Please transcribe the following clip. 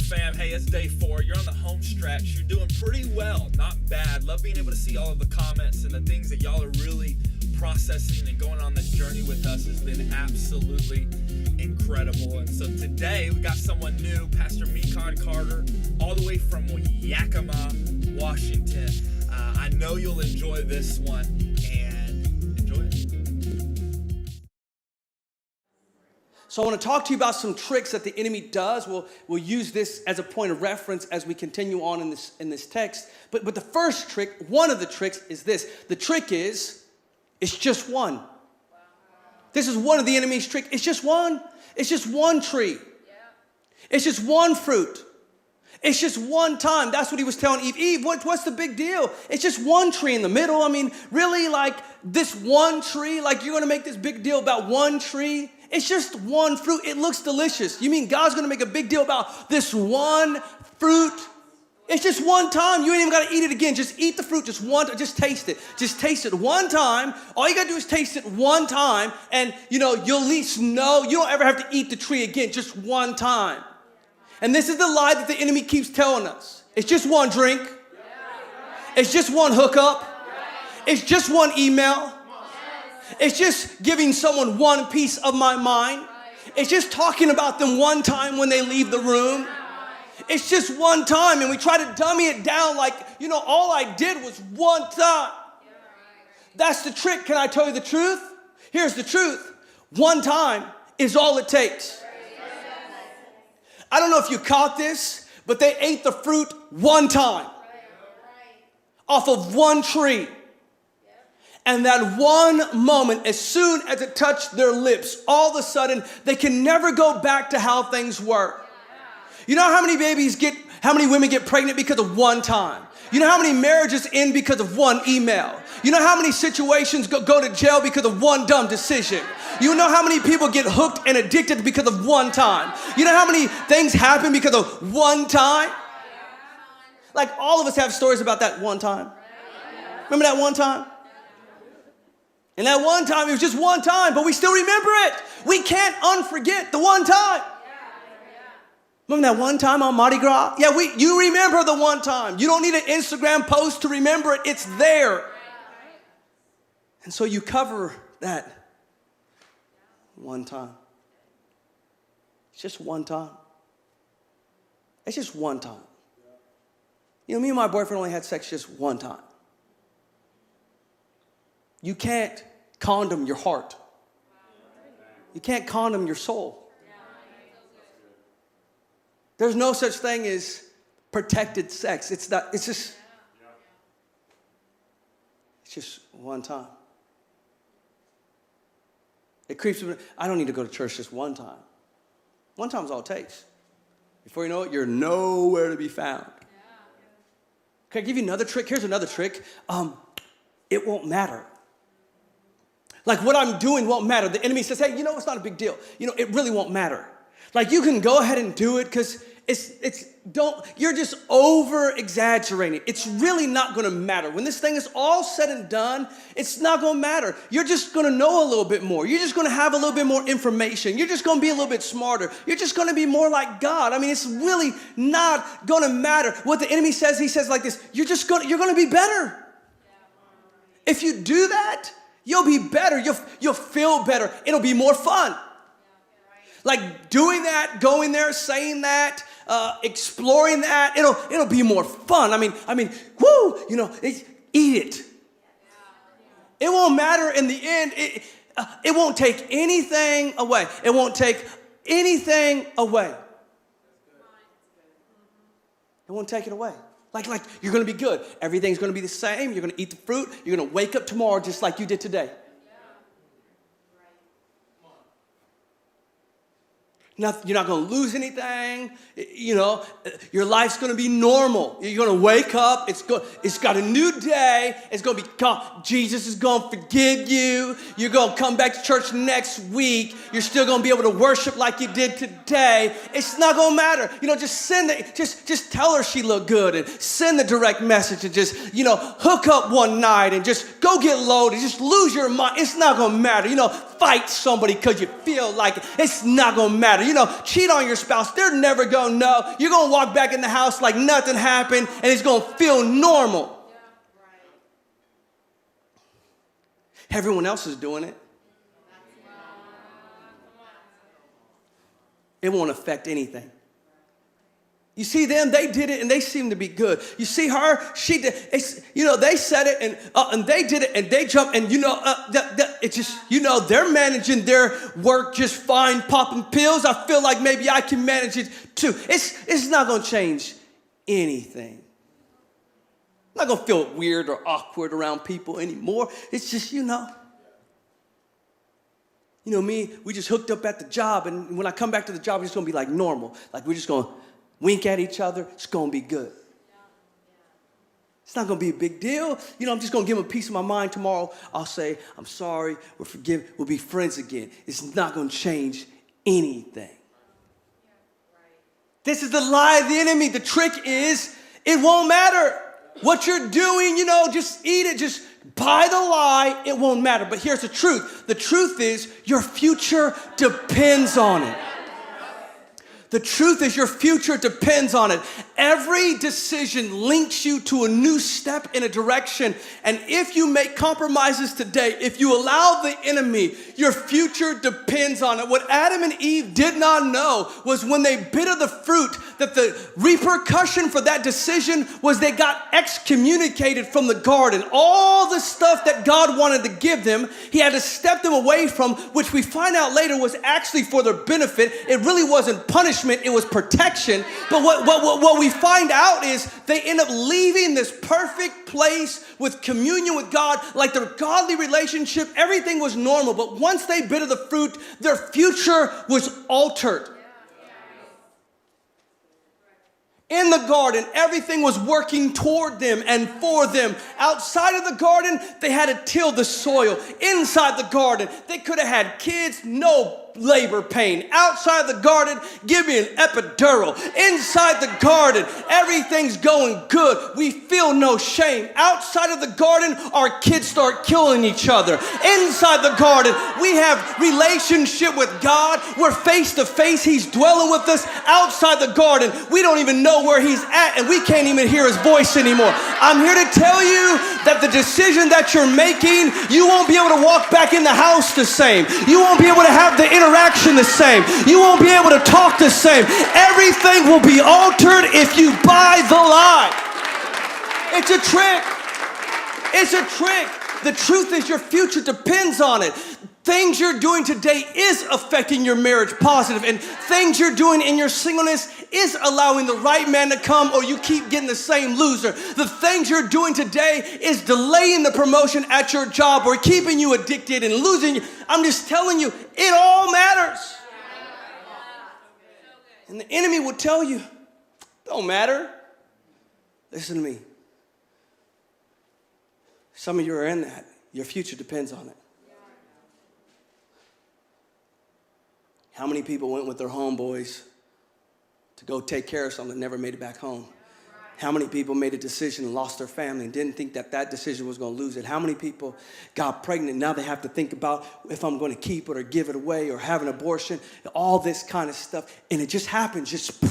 fam? Hey, it's day 4. You're on the home stretch. You're doing pretty well, not bad. Love being able to see all of the comments and the things that y'all are really processing and going on this journey with us has been absolutely incredible. And so today we got someone new, Pastor Micahn Carter, all the way from Yakima, Washington. I know you'll enjoy this one, and enjoy it. So I want to talk to you about some tricks that the enemy does. We'll use this as a point of reference as we continue on in this text. But the first trick, one of the tricks is this. The trick is, it's just one. This is one of the enemy's tricks. It's just one. It's just one tree. It's just one fruit. It's just one time. That's what he was telling Eve. Eve, what's the big deal? It's just one tree in the middle. I mean, really, like this one tree, like you're going to make this big deal about one tree? It's just one fruit. It looks delicious. You mean God's going to make a big deal about this one fruit? It's just one time. You ain't even got to eat it again. Just eat the fruit just just taste it. Just taste it one time. All you got to do is taste it one time, and you'll at least know you don't ever have to eat the tree again, just one time. And this is the lie that the enemy keeps telling us. It's just one drink. It's just one hookup. It's just one email. It's just giving someone one piece of my mind. It's just talking about them one time when they leave the room. It's just one time, and we try to dummy it down like, all I did was one time. That's the trick. Can I tell you the truth? Here's the truth. One time is all it takes. I don't know if you caught this, but they ate the fruit one time off of one tree. And that one moment, as soon as it touched their lips, all of a sudden, they can never go back to how things were. You know how many women get pregnant because of one time? You know how many marriages end because of one email? You know how many situations go to jail because of one dumb decision? You know how many people get hooked and addicted because of one time? You know how many things happen because of one time? Like all of us have stories about that one time. Remember that one time? And that one time, it was just one time, but we still remember it. We can't unforget the one time. Remember that one time on Mardi Gras? Yeah, you remember the one time. You don't need an Instagram post to remember it. It's there. And so you cover that one time. It's just one time. It's just one time. Me and my boyfriend only had sex just one time. You can't condom your heart. You can't condom your soul. There's no such thing as protected sex. It's just one time. It creeps me. I don't need to go to church just one time. One time is all it takes. Before you know it, you're nowhere to be found. Can I give you another trick? Here's another trick. It won't matter. Like what I'm doing won't matter. The enemy says, hey, it's not a big deal. It really won't matter. Like you can go ahead and do it because you're just over exaggerating. It's really not going to matter. When this thing is all said and done, it's not going to matter. You're just going to know a little bit more. You're just going to have a little bit more information. You're just going to be a little bit smarter. You're just going to be more like God. I mean, it's really not going to matter. What the enemy says, he says like this, you're going to be better. If you do that, you'll be better. You'll feel better. It'll be more fun. Like doing that, going there, saying that, exploring that, it'll be more fun. I mean, woo, eat it. It won't matter in the end. It won't take anything away. It won't take anything away. It won't take it away. Like you're going to be good. Everything's going to be the same. You're going to eat the fruit. You're going to wake up tomorrow just like you did today. You're not going to lose anything. Your life's going to be normal. You're going to wake up. It's got a new day. It's going to be gone. Jesus is going to forgive you. You're going to come back to church next week. You're still going to be able to worship like you did today. It's not going to matter. Just tell her she looked good and send the direct message and just, hook up one night and just go get loaded. Just lose your mind. It's not going to matter. fight somebody because you feel like it. It's not going to matter. Cheat on your spouse. They're never going to know. You're going to walk back in the house like nothing happened, and it's going to feel normal. Everyone else is doing it. It won't affect anything. You see them, they did it and they seem to be good. You see her, she did, they said it and they did it and they jumped and it's just, they're managing their work just fine, popping pills. I feel like maybe I can manage it too. It's not going to change anything. I'm not going to feel weird or awkward around people anymore. It's just, me, we just hooked up at the job, and when I come back to the job, it's just going to be like normal. Like we're just going to wink at each other. It's going to be good. It's not going to be a big deal. I'm just going to give them a piece of my mind tomorrow. I'll say, I'm sorry, we'll be friends again. It's not going to change anything. This is the lie of the enemy. The trick is, it won't matter what you're doing, just eat it, just buy the lie, it won't matter. But here's the truth. The truth is your future depends on it. The truth is your future depends on it. Every decision links you to a new step in a direction. And if you make compromises today, if you allow the enemy, your future depends on it. What Adam and Eve did not know was when they bit of the fruit, that the repercussion for that decision was they got excommunicated from the garden. All the stuff that God wanted to give them, he had to step them away from, which we find out later was actually for their benefit. It really wasn't punishment. It was protection. But what we find out is they end up leaving this perfect place with communion with God, like their godly relationship, everything was normal. But once they bit of the fruit, their future was altered. In the garden, everything was working toward them and for them. Outside of the garden, they had to till the soil. Inside the garden, they could have had kids, no labor pain. Outside the garden, give me an epidural. Inside the garden, everything's going good. We feel no shame. Outside of the garden, our kids start killing each other. Inside the garden, we have relationship with God. We're face to face. He's dwelling with us. Outside the garden, we don't even know where he's at, and we can't even hear his voice anymore. I'm here to tell you that the decision that you're making, you won't be able to walk back in the house the same. You won't be able to have the interaction the same. You won't be able to talk the same. Everything will be altered if you buy the lie. It's a trick. It's a trick. The truth is your future depends on it. Things you're doing today is affecting your marriage positive, and things you're doing in your singleness is allowing the right man to come, or you keep getting the same loser. The things you're doing today is delaying the promotion at your job or keeping you addicted and losing you. I'm just telling you, it all matters. And the enemy will tell you, don't matter. Listen to me. Some of you are in that. Your future depends on it. How many people went with their homeboys to go take care of something and never made it back home? How many people made a decision and lost their family and didn't think that that decision was going to lose it? How many people got pregnant? Now they have to think about if I'm going to keep it or give it away or have an abortion, all this kind of stuff. And it just happens, just